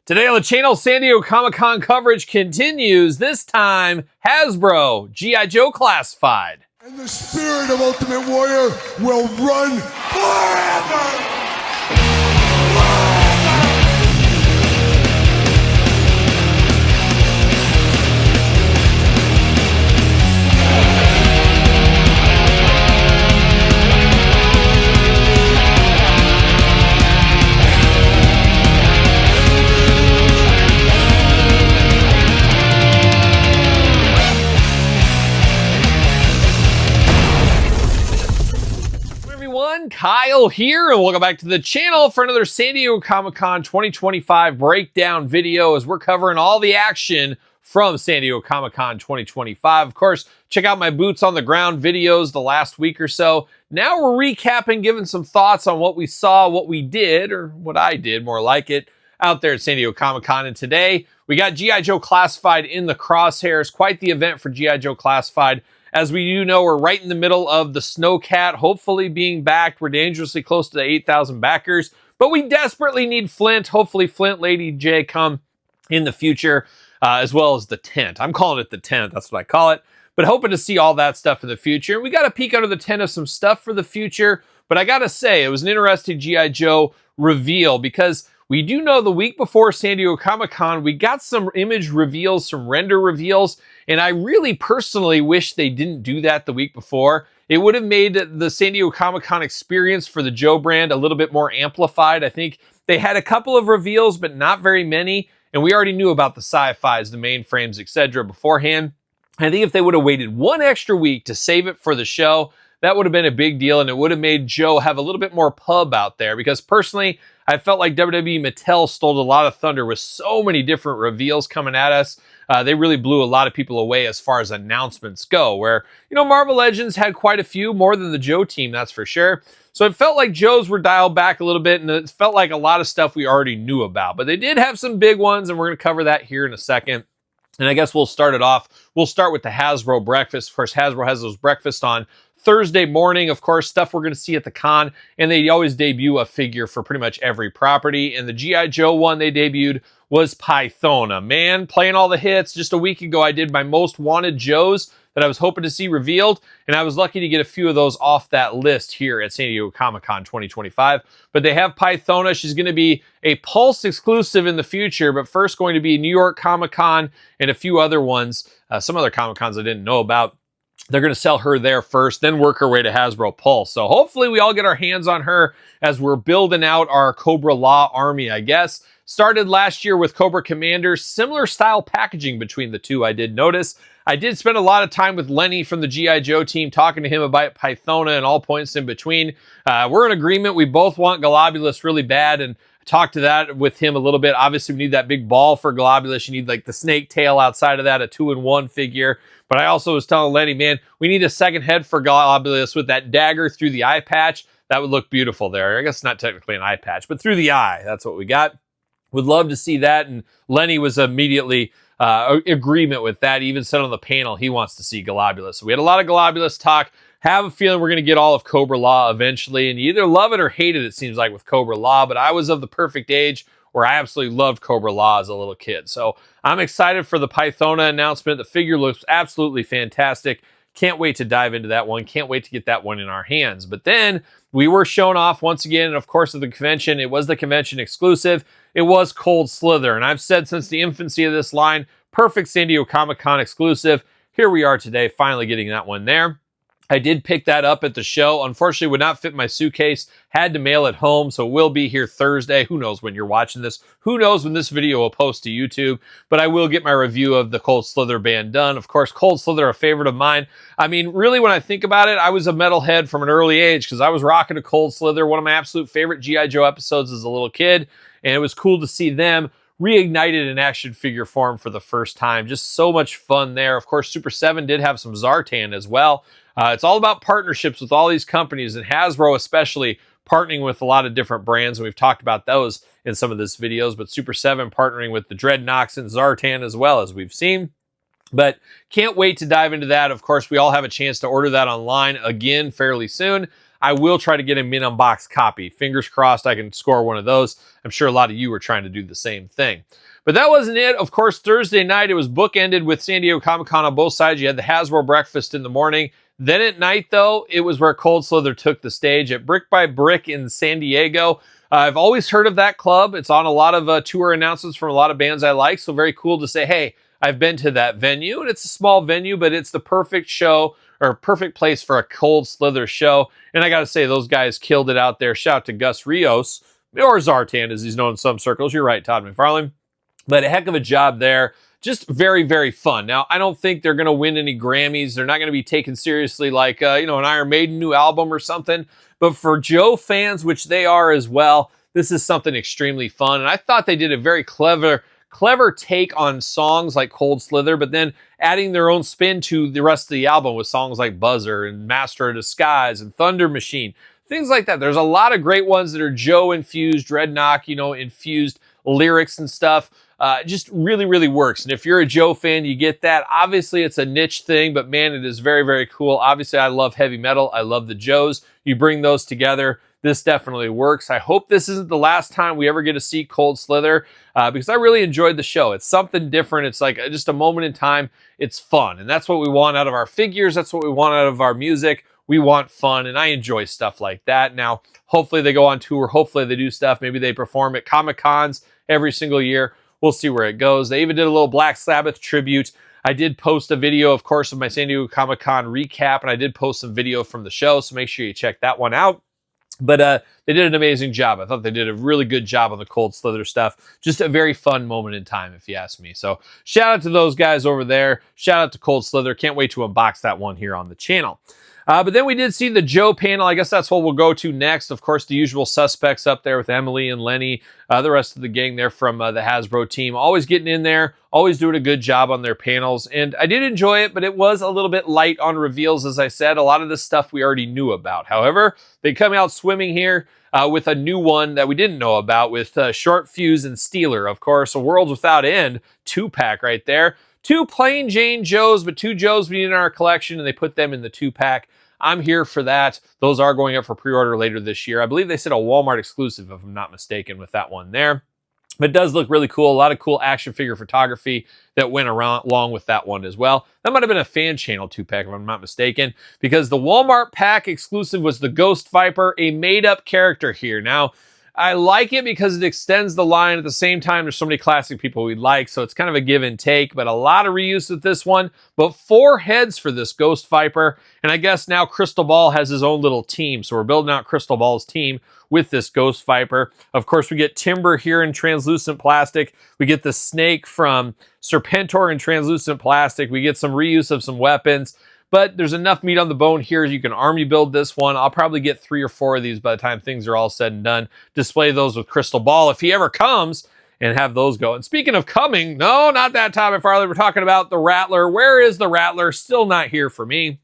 Today on the channel, San Diego Comic-Con coverage continues. This time, Hasbro G.I. Joe Classified. And the spirit of Ultimate Warrior will run forever! Kyle here, and welcome back to the channel for another San Diego Comic-Con 2025 breakdown video as we're covering all the action from San Diego Comic-Con 2025. Of course, check out my boots on the ground videos the last week or so. Now we're recapping, giving some thoughts on what we saw, what we did, or what I did, more like it, out there at San Diego Comic-Con. And today, we got G.I. Joe Classified in the crosshairs. Quite the event for G.I. Joe Classified. As we do know, we're right in the middle of the Snowcat, hopefully being backed. We're dangerously close to the 8,000 backers, but we desperately need Flint. Hopefully Flint, Lady J come in the future, as well as the tent. I'm calling it the tent. That's what I call it. But hoping to see all that stuff in the future. We got a peek under the tent of some stuff for the future. But I got to say, it was an interesting G.I. Joe reveal because we do know the week before San Diego Comic-Con, we got some image reveals, some render reveals, and I really personally wish they didn't do that the week before. It would have made the San Diego Comic-Con experience for the Joe brand a little bit more amplified. I think they had a couple of reveals, but not very many, and we already knew about the sci-fis, the mainframes, etc. beforehand. I think if they would have waited one extra week to save it for the show, that would have been a big deal, and it would have made Joe have a little bit more pub out there, because personally, I felt like WWE Mattel stole a lot of thunder with so many different reveals coming at us. They really blew a lot of people away as far as announcements go, where, you know, Marvel Legends had quite a few, more than the Joe team, that's for sure. So it felt like Joe's were dialed back a little bit, and it felt like a lot of stuff we already knew about. But they did have some big ones, and we're going to cover that here in a second. And I guess we'll start it off. We'll start with the Hasbro breakfast. Of course, Hasbro has those breakfasts on Thursday morning, of course, stuff we're going to see at the con, and they always debut a figure for pretty much every property. And the G.I. Joe one they debuted was Pythona. Man, playing all the hits. Just a week ago, I did my most wanted Joes that I was hoping to see revealed, and I was lucky to get a few of those off that list here at San Diego Comic-Con 2025. But they have Pythona. She's going to be a Pulse exclusive in the future, but first going to be New York Comic-Con and a few other ones, some other Comic-Cons I didn't know about. They're going to sell her there first, then work her way to Hasbro Pulse. So hopefully we all get our hands on her as we're building out our Cobra-La army, I guess. Started last year with Cobra Commander. Similar style packaging between the two, I did notice. I did spend a lot of time with Lenny from the G.I. Joe team talking to him about Pythona and all points in between. We're in agreement. We both want Globulus really bad, and talked to that with him a little bit. Obviously, we need that big ball for Globulus. You need like the snake tail outside of that, a 2-in-1 figure. But I also was telling Lenny, man, we need a second head for Globulus with that dagger through the eye patch. That would look beautiful there. I guess it's not technically an eye patch, but through the eye. That's what we got. Would love to see that. And Lenny was immediately agreement with that. He even said on the panel he wants to see Globulus. So we had a lot of Globulus talk. Have a feeling we're going to get all of Cobra-La eventually. And you either love it or hate it, it seems like, with Cobra-La. But I was of the perfect age where I absolutely loved Cobra-La as a little kid. So I'm excited for the Pythona announcement. The figure looks absolutely fantastic. Can't wait to dive into that one. Can't wait to get that one in our hands. But then we were shown off once again, and of course at the convention, it was the convention exclusive. It was Cold Slither. And I've said since the infancy of this line, perfect San Diego Comic-Con exclusive. Here we are today, finally getting that one there. I did pick that up at the show. Unfortunately, would not fit my suitcase. Had to mail it home, so it will be here Thursday. Who knows when you're watching this? Who knows when this video will post to YouTube? But I will get my review of the Cold Slither band done. Of course, Cold Slither, a favorite of mine. I mean, really, when I think about it, I was a metalhead from an early age because I was rocking a Cold Slither. One of my absolute favorite G.I. Joe episodes as a little kid, and it was cool to see them reignited in action figure form for the first time. Just so much fun there. Of course, Super 7 did have some Zartan as well. It's all about partnerships with all these companies, and Hasbro especially partnering with a lot of different brands, and we've talked about those in some of these videos, but Super 7 partnering with the Dreadnoks and Zartan as well, as we've seen. But can't wait to dive into that. Of course, we all have a chance to order that online again fairly soon. I will try to get a min-unboxed copy. Fingers crossed I can score one of those. I'm sure a lot of you are trying to do the same thing. But that wasn't it. Of course, Thursday night, it was bookended with San Diego Comic-Con on both sides. You had the Hasbro breakfast in the morning. Then at night, though, it was where Cold Slither took the stage at Brick by Brick in San Diego. I've always heard of that club. It's on a lot of tour announcements from a lot of bands I like. So very cool to say, hey, I've been to that venue. And it's a small venue, but it's the perfect show or perfect place for a Cold Slither show. And I got to say, those guys killed it out there. Shout out to Gus Rios, or Zartan as he's known in some circles. You're right, Todd McFarlane. But a heck of a job there. Just very, very fun. Now, I don't think they're going to win any Grammys. They're not going to be taken seriously like, an Iron Maiden new album or something. But for Joe fans, which they are as well, this is something extremely fun. And I thought they did a very clever take on songs like Cold Slither, but then adding their own spin to the rest of the album with songs like Buzzer and Master of Disguise and Thunder Machine. Things like that. There's a lot of great ones that are Joe-infused, Dreadnought, infused lyrics and stuff. Just really, really works. And if you're a Joe fan, you get that. Obviously, it's a niche thing, but man, it is very, very cool. Obviously, I love heavy metal. I love the Joes. You bring those together, this definitely works. I hope this isn't the last time we ever get to see Cold Slither because I really enjoyed the show. It's something different. It's like just a moment in time. It's fun. And that's what we want out of our figures. That's what we want out of our music. We want fun, and I enjoy stuff like that. Now, hopefully they go on tour. Hopefully they do stuff. Maybe they perform at Comic-Cons every single year. We'll see where it goes. They even did a little Black Sabbath tribute. I did post a video, of course, of my San Diego Comic-Con recap, and I did post some video from the show, so make sure you check that one out. But they did an amazing job. I thought they did a really good job on the Cold Slither stuff. Just a very fun moment in time, if you ask me. So shout out to those guys over there. Shout out to Cold Slither. Can't wait to unbox that one here on the channel. But then we did see the Joe panel. I guess that's what we'll go to next. Of course, the usual suspects up there with Emily and Lenny, the rest of the gang there from the Hasbro team. Always getting in there, always doing a good job on their panels. And I did enjoy it, but it was a little bit light on reveals, as I said. A lot of this stuff we already knew about. However, they come out swimming here with a new one that we didn't know about with Short Fuse and Steeler. Of course, a Worlds Without End 2-pack right there. 2 plain Jane Joes, but 2 Joes we need in our collection, and they put them in the 2-pack. I'm here for that. Those are going up for pre-order later this year. I believe they said a Walmart exclusive, if I'm not mistaken, with that one there. But it does look really cool. A lot of cool action figure photography that went around along with that one as well. That might have been a fan channel 2-pack, if I'm not mistaken, because the Walmart pack exclusive was the Ghost Viper, a made-up character here. Now, I like it because it extends the line. At the same time, there's so many classic people we like, so it's kind of a give and take, but a lot of reuse with this one. But 4 heads for this Ghost Viper, and I guess now Crystal Ball has his own little team, so we're building out Crystal Ball's team with this Ghost Viper. Of course, we get Timber here in translucent plastic. We get the Snake from Serpentor in translucent plastic. We get some reuse of some weapons. But there's enough meat on the bone here. You can army build this one. I'll probably get 3 or 4 of these by the time things are all said and done. Display those with Crystal Ball if he ever comes and have those go. And speaking of coming, no, not that time, Farley. We're talking about the Rattler. Where is the Rattler? Still not here for me.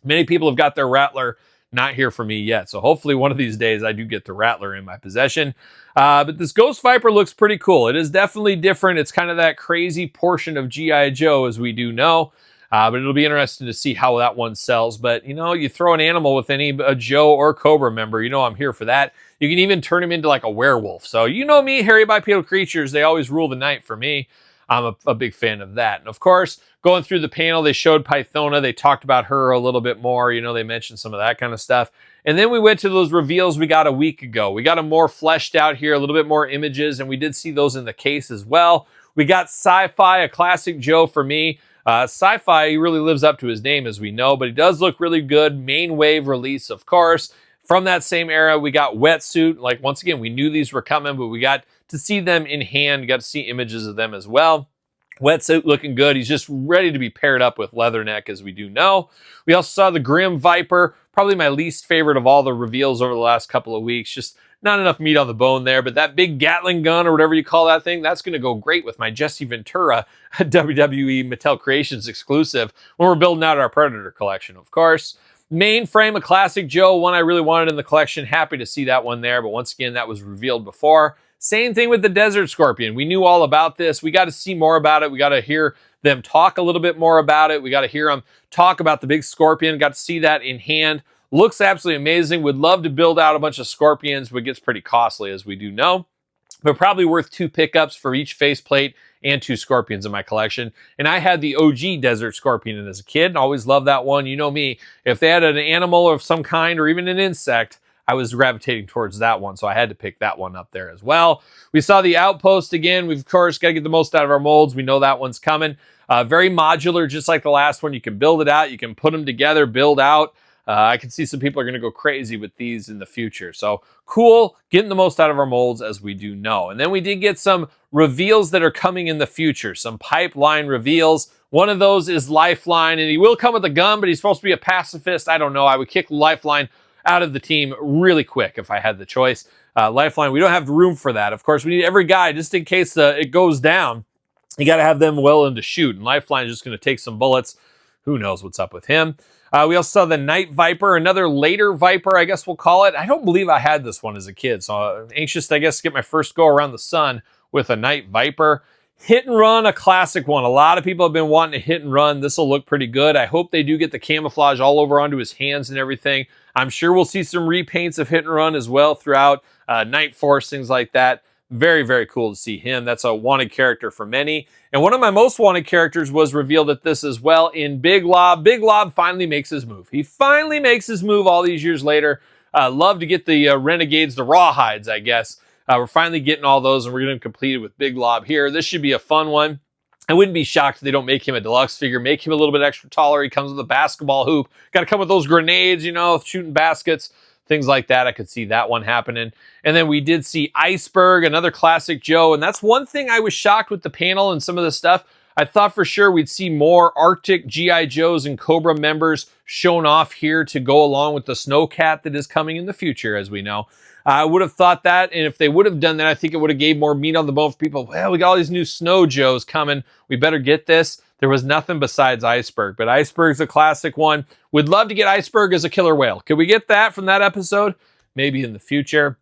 Many people have got their Rattler, not here for me yet. So hopefully one of these days I do get the Rattler in my possession. But this Ghost Viper looks pretty cool. It is definitely different. It's kind of that crazy portion of G.I. Joe, as we do know. But it'll be interesting to see how that one sells. But, you throw an animal with any Joe or Cobra member, I'm here for that. You can even turn him into like a werewolf. So you know me, hairy bipedal creatures, they always rule the night for me. I'm a big fan of that. And of course, going through the panel, they showed Pythona. They talked about her a little bit more. They mentioned some of that kind of stuff. And then we went to those reveals we got a week ago. We got them more fleshed out here, a little bit more images, and we did see those in the case as well. We got Sci-Fi, a classic Joe for me. Sci-Fi, he really lives up to his name, as we know, but he does look really good. Main wave release, of course. From that same era, we got Wetsuit. Like, once again, we knew these were coming, but we got to see them in hand, got to see images of them as well. Wetsuit looking good. He's just ready to be paired up with Leatherneck, as we do know. We also saw the Grim Viper, probably my least favorite of all the reveals over the last couple of weeks. Just not enough meat on the bone there, but that big Gatling gun or whatever you call that thing, that's going to go great with my Jesse Ventura WWE Mattel Creations exclusive when we're building out our Predator collection, of course. Mainframe, a classic Joe, one I really wanted in the collection. Happy to see that one there, but once again, that was revealed before. Same thing with the Desert Scorpion. We knew all about this. We got to see more about it. We got to hear them talk a little bit more about it. We got to hear them talk about the big Scorpion. Got to see that in hand. Looks absolutely amazing. Would love to build out a bunch of Scorpions, but it gets pretty costly, as we do know. But probably worth 2 pickups for each faceplate and 2 Scorpions in my collection. And I had the OG Desert Scorpion as a kid, and always loved that one. You know me, if they had an animal of some kind or even an insect, I was gravitating towards that one, so I had to pick that one up there as well. We saw the Outpost again. We've, of course, got to get the most out of our molds. We know that one's coming. Very modular, just like the last one. You can build it out. You can put them together, build out. I can see some people are going to go crazy with these in the future. So cool, getting the most out of our molds, as we do know. And then we did get some reveals that are coming in the future, some pipeline reveals. One of those is Lifeline, and he will come with a gun, but he's supposed to be a pacifist. I don't know. I would kick Lifeline out of the team really quick if I had the choice. Lifeline, we don't have room for that. Of course, we need every guy just in case it goes down. You got to have them willing to shoot, and Lifeline is just going to take some bullets. Who knows what's up with him? We also saw the Night Viper, another later Viper, I guess we'll call it. I don't believe I had this one as a kid, so I'm anxious to, I guess, get my first go around the sun with a Night Viper. Hit and Run, a classic one. A lot of people have been wanting to hit and run. This will look pretty good. I hope they do get the camouflage all over onto his hands and everything. I'm sure we'll see some repaints of Hit and Run as well throughout Night Force, things like that. Very, very cool to see him. That's a wanted character for many. And one of my most wanted characters was revealed at this as well in Big Lob. Big Lob finally makes his move. He finally makes his move all these years later. Love to get the Renegades, the Rawhides, I guess. We're finally getting all those, and we're going to complete it with Big Lob here. This should be a fun one. I wouldn't be shocked if they don't make him a deluxe figure, make him a little bit extra taller. He comes with a basketball hoop. Got to come with those grenades, shooting baskets. Things like that. I could see that one happening. And then we did see Iceberg, another classic Joe. And that's one thing I was shocked with the panel and some of the stuff. I thought for sure we'd see more Arctic G.I. Joes and Cobra members shown off here to go along with the Snowcat that is coming in the future, as we know. I would have thought that, and if they would have done that, I think it would have gave more meat on the bone for people. Well, we got all these new Snow Joes coming. We better get this. There was nothing besides Iceberg, but Iceberg's a classic one. Would love to get Iceberg as a killer whale. Could we get that from that episode? Maybe in the future.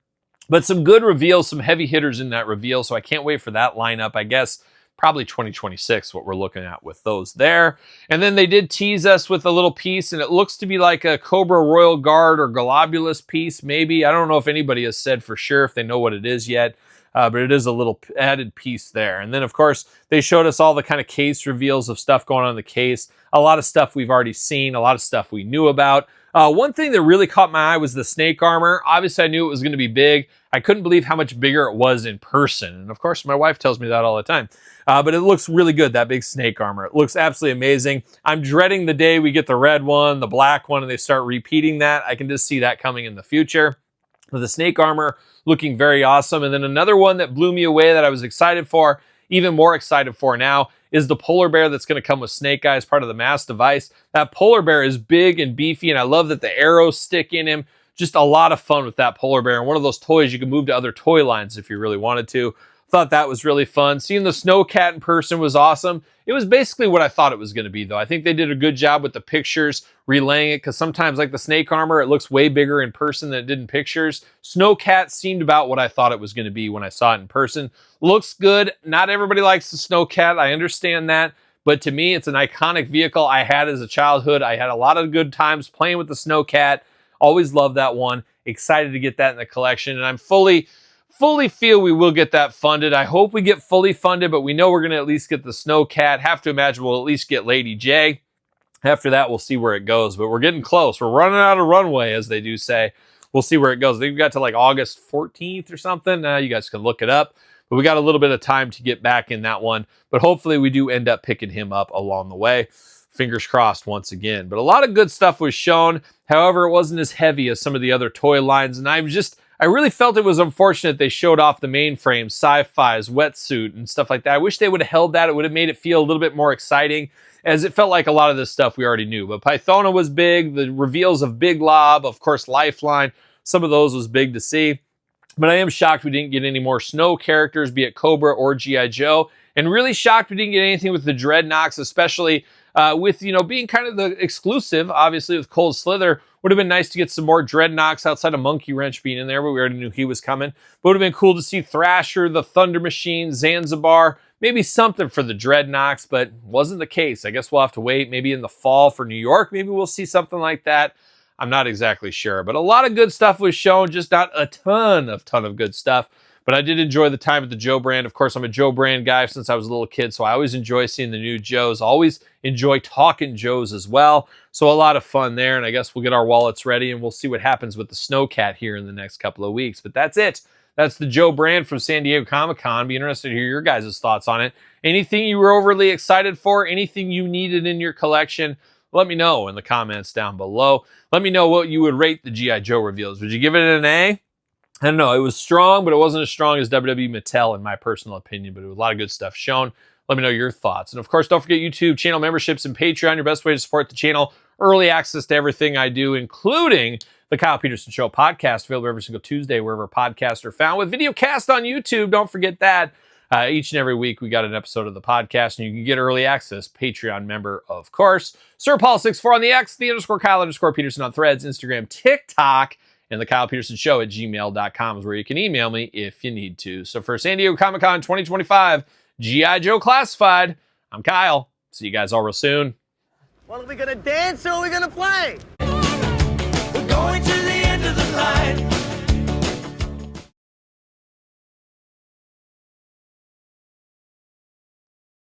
But some good reveals, some heavy hitters in that reveal, so I can't wait for that lineup. I guess probably 2026, what we're looking at with those there. And then they did tease us with a little piece, and it looks to be like a Cobra Royal Guard or Globulus piece, maybe. I don't know if anybody has said for sure if they know what it is yet. But it is a little added piece there. And then, of course, they showed us all the kind of case reveals of stuff going on in the case. A lot of stuff we've already seen, a lot of stuff we knew about. One thing that really caught my eye was the snake armor. Obviously, I knew it was going to be big. I couldn't believe how much bigger it was in person. And, of course, my wife tells me that all the time. But it looks really good, that big snake armor. It looks absolutely amazing. I'm dreading the day we get the red one, the black one, and they start repeating that. I can just see that coming in the future. But the snake armor looking very awesome. And then another one that blew me away that I was excited for, even more excited for now, is the polar bear that's going to come with Snake Eye as part of the mass device. That polar bear is big and beefy, and I love that the arrows stick in him. Just a lot of fun with that polar bear. And one of those toys you can move to other toy lines if you really wanted to. Thought that was really fun. Seeing the Snowcat in person was awesome. It was basically what I thought it was going to be, though. I think they did a good job with the pictures, relaying it, because sometimes, like the snake armor, it looks way bigger in person than it did in pictures. Snowcat seemed about what I thought it was going to be when I saw it in person. Looks good. Not everybody likes the Snowcat. I understand that. But to me, it's an iconic vehicle I had as a childhood. I had a lot of good times playing with the Snowcat. Always loved that one. Excited to get that in the collection. And I'm fully feel we will get that funded. I hope we get fully funded, but we know we're going to at least get the Snowcat. Have to imagine we'll at least get Lady J. After that, we'll see where it goes, but we're getting close. We're running out of runway, as they do say. We'll see where it goes. I think we got to like August 14th or something. You guys can look it up, but we got a little bit of time to get back in that one, but hopefully we do end up picking him up along the way. Fingers crossed once again, but a lot of good stuff was shown. However, it wasn't as heavy as some of the other toy lines, and I really felt it was unfortunate they showed off the mainframe, Sci-Fi's wetsuit and stuff like that. I wish they would have held that. It would have made it feel a little bit more exciting, as it felt like a lot of this stuff we already knew. But Pythona was big. The reveals of Big Lob, of course, Lifeline, some of those was big to see. But I am shocked we didn't get any more Snow characters, be it Cobra or G.I. Joe. And really shocked we didn't get anything with the Dreadnoks, especially with, being kind of the exclusive, obviously, with Cold Slither. Would have been nice to get some more Dreadnoks outside of Monkey Wrench being in there, but we already knew he was coming. But would have been cool to see Thrasher, the Thunder Machine, Zanzibar, maybe something for the Dreadnoks, but wasn't the case. I guess we'll have to wait maybe in the fall for New York. Maybe we'll see something like that. I'm not exactly sure. But a lot of good stuff was shown, just not a ton of good stuff. But I did enjoy the time at the Joe brand. Of course, I'm a Joe brand guy since I was a little kid, so I always enjoy seeing the new Joes. Always enjoy talking Joes as well. So a lot of fun there, and I guess we'll get our wallets ready, and we'll see what happens with the Snowcat here in the next couple of weeks. But that's it. That's the Joe brand from San Diego Comic-Con. Be interested to hear your guys' thoughts on it. Anything you were overly excited for, anything you needed in your collection, let me know in the comments down below. Let me know what you would rate the G.I. Joe reveals. Would you give it an A? I don't know. It was strong, but it wasn't as strong as WWE Mattel, in my personal opinion. But it was a lot of good stuff shown. Let me know your thoughts. And of course, don't forget YouTube channel memberships and Patreon. Your best way to support the channel. Early access to everything I do, including the Kyle Peterson Show podcast, available every single Tuesday wherever podcasts are found. With video cast on YouTube, don't forget that. Each and every week, we got an episode of the podcast, and you can get early access. Patreon member, of course. Sir Paul64 on the X, the _Kyle_Peterson on Threads, Instagram, TikTok, and the Kyle Peterson Show at gmail.com is where you can email me if you need to. So for San Diego Comic-Con 2025, G.I. Joe Classified, I'm Kyle. See you guys all real soon. Well, are we gonna dance or are we gonna play?